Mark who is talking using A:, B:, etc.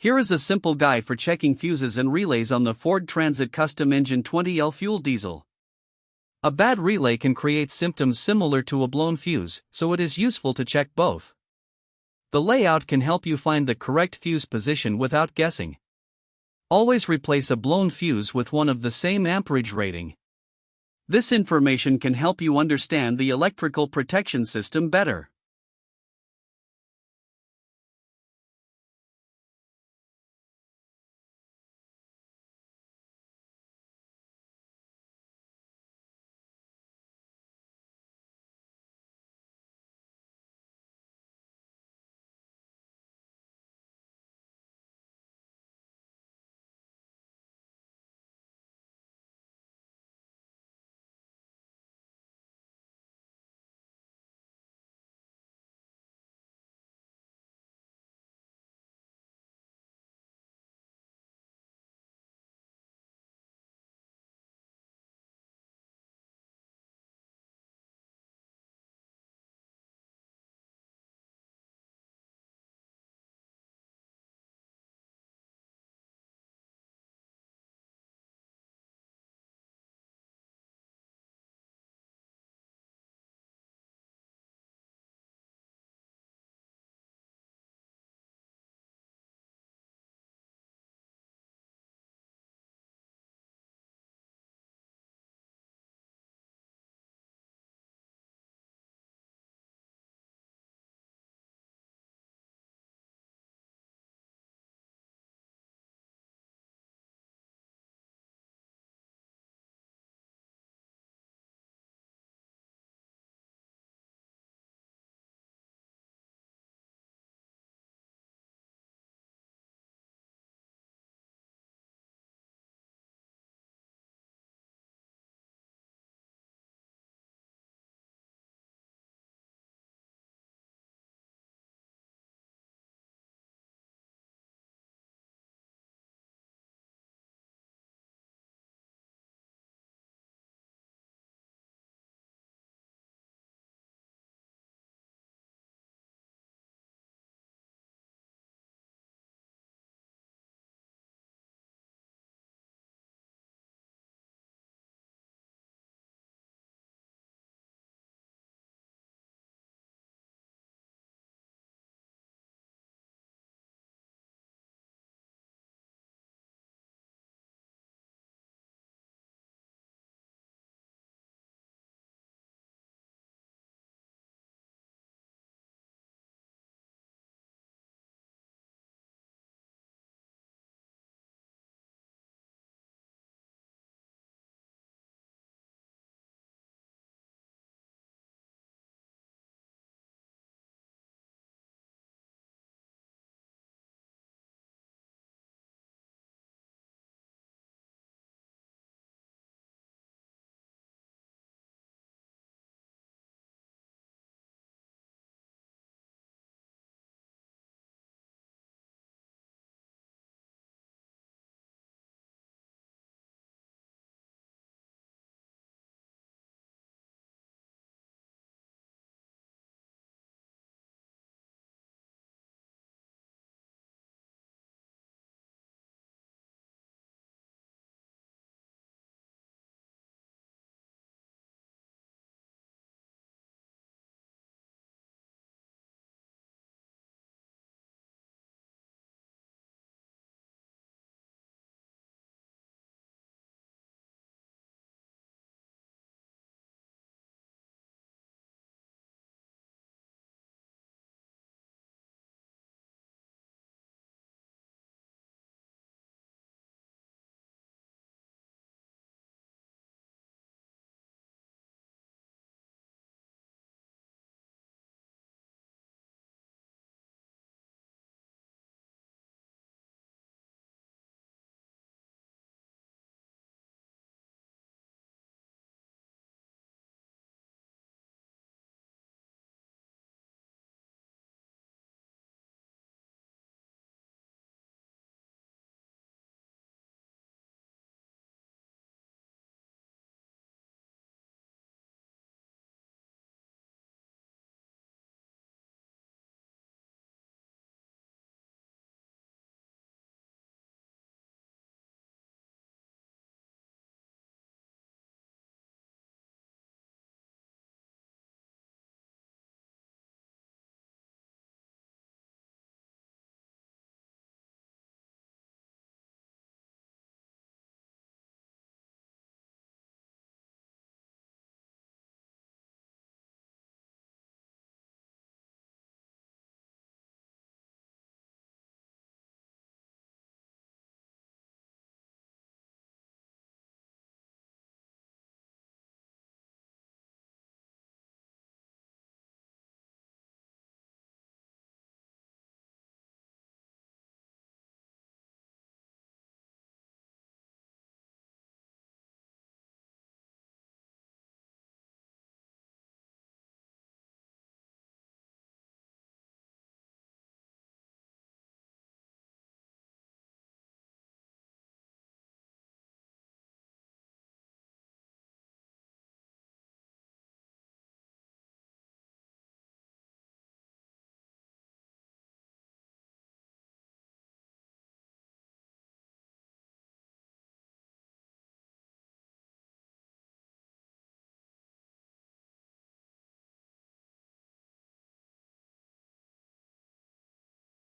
A: Here is a simple guide for checking fuses and relays on the Ford Transit Custom Engine 20L Fuel Diesel. A bad relay can create symptoms similar to a blown fuse, so it is useful to check both. The layout can help you find the correct fuse position without guessing. Always replace a blown fuse with one of the same amperage rating. This information can help you understand the electrical protection system better.